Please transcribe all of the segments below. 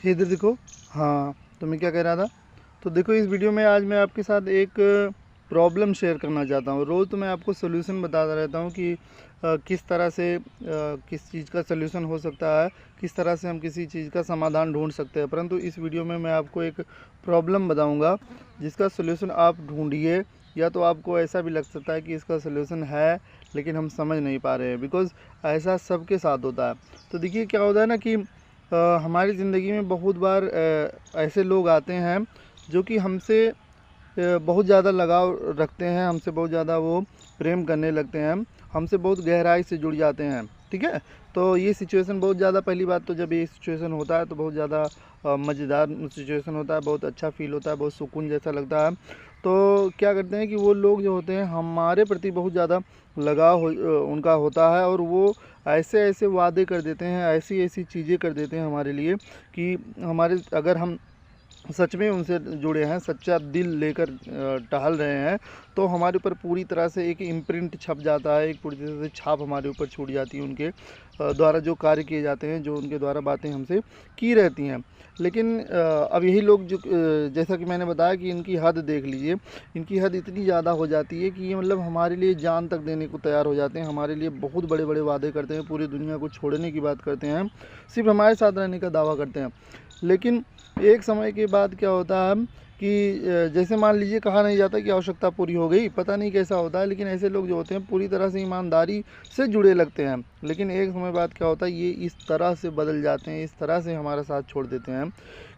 ये इधर देखो। हाँ, तो मैं क्या कह रहा था, तो देखो इस वीडियो में आज मैं आपके साथ एक प्रॉब्लम शेयर करना चाहता हूँ। रोज़ तो मैं आपको सोल्यूशन बताता रहता हूँ कि किस तरह से किस चीज़ का सोल्यूशन हो सकता है, किस तरह से हम किसी चीज़ का समाधान ढूंढ सकते हैं। परंतु इस वीडियो में मैं आपको एक प्रॉब्लम बताऊँगा जिसका सोल्यूशन आप ढूंढिए। या तो आपको ऐसा भी लग सकता है कि इसका सोल्यूशन है लेकिन हम समझ नहीं पा रहे हैं, बिकॉज़ ऐसा सबके साथ होता है। तो देखिए क्या होता है ना कि हमारी ज़िंदगी में बहुत बार ऐसे लोग आते हैं जो कि हमसे बहुत ज़्यादा लगाव रखते हैं, हमसे बहुत ज़्यादा वो प्रेम करने लगते हैं, हमसे बहुत गहराई से जुड़ जाते हैं। ठीक है, तो ये सिचुएशन बहुत ज़्यादा, पहली बात तो जब ये सिचुएशन होता है तो बहुत ज़्यादा मज़ेदार सिचुएशन होता है, बहुत अच्छा फील होता है, बहुत सुकून जैसा लगता है। तो क्या करते हैं कि वो लोग जो होते हैं हमारे प्रति बहुत ज़्यादा लगाव उनका होता है, और वो ऐसे ऐसे वादे कर देते हैं, ऐसी ऐसी चीज़ें कर देते हैं हमारे लिए कि हमारे, अगर हम सच में उनसे जुड़े हैं, सच्चा दिल लेकर टहल रहे हैं, तो हमारे ऊपर पूरी तरह से एक इम्प्रिंट छप जाता है, एक पूरी तरह से छाप हमारे ऊपर छूट जाती है उनके द्वारा जो कार्य किए जाते हैं, जो उनके द्वारा बातें हमसे की रहती हैं। लेकिन अब यही लोग जो जैसा कि मैंने बताया कि इनकी हद देख लीजिए, इनकी हद इतनी ज़्यादा हो जाती है कि ये मतलब हमारे लिए जान तक देने को तैयार हो जाते हैं, हमारे लिए बहुत बड़े बड़े वादे करते हैं, पूरी दुनिया को छोड़ने की बात करते हैं, सिर्फ हमारे साथ रहने का दावा करते हैं। लेकिन एक समय के बाद क्या होता है कि जैसे मान लीजिए, कहा नहीं जाता कि आवश्यकता पूरी हो गई, पता नहीं कैसा होता है, लेकिन ऐसे लोग जो होते हैं पूरी तरह से ईमानदारी से जुड़े लगते हैं। लेकिन एक समय बाद क्या होता है, ये इस तरह से बदल जाते हैं, इस तरह से हमारा साथ छोड़ देते हैं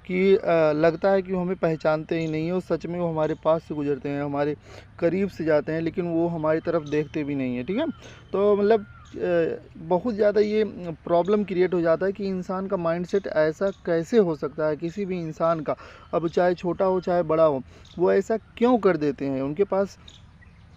कि लगता है कि वो हमें पहचानते ही नहीं है, और सच में वो हमारे पास से गुजरते हैं, हमारे करीब से जाते हैं, लेकिन वो हमारी तरफ देखते भी नहीं है। ठीक है, तो मतलब बहुत ज़्यादा ये प्रॉब्लम क्रिएट हो जाता है कि इंसान का माइंडसेट ऐसा कैसे हो सकता है, किसी भी इंसान का, अब चाहे छोटा हो चाहे बड़ा हो, वो ऐसा क्यों कर देते हैं। उनके पास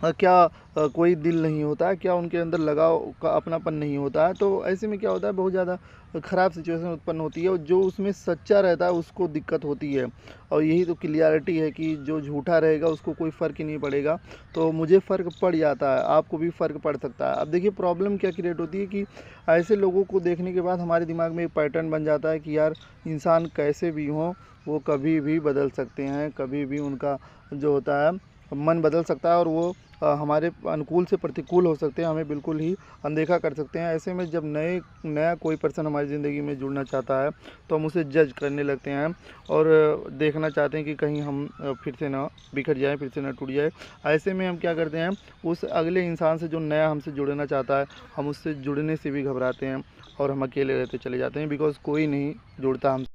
क्या कोई दिल नहीं होता है, क्या उनके अंदर लगाव का अपनापन नहीं होता है। तो ऐसे में क्या होता है, बहुत ज़्यादा ख़राब सिचुएशन उत्पन्न होती है, और जो उसमें सच्चा रहता है उसको दिक्कत होती है। और यही तो क्लियरिटी है कि जो झूठा रहेगा उसको कोई फ़र्क ही नहीं पड़ेगा, तो मुझे फ़र्क पड़ जाता है, आपको भी फ़र्क पड़ सकता है। अब देखिए प्रॉब्लम क्या क्रिएट होती है कि ऐसे लोगों को देखने के बाद हमारे दिमाग में एक पैटर्न बन जाता है कि यार, इंसान कैसे भी हों, वो कभी भी बदल सकते हैं, कभी भी उनका जो होता है मन बदल सकता है, और वो हमारे अनुकूल से प्रतिकूल हो सकते हैं, हमें बिल्कुल ही अनदेखा कर सकते हैं। ऐसे में जब नया कोई पर्सन हमारी ज़िंदगी में जुड़ना चाहता है तो हम उसे जज करने लगते हैं, और देखना चाहते हैं कि कहीं हम फिर से ना बिखर जाएं, फिर से ना टूट जाए। ऐसे में हम क्या करते हैं, उस अगले इंसान से जो नया हमसे जुड़ना चाहता है, हम उससे जुड़ने से भी घबराते हैं, और हम अकेले रहते चले जाते हैं, बिकॉज़ कोई नहीं जुड़ता हमसे।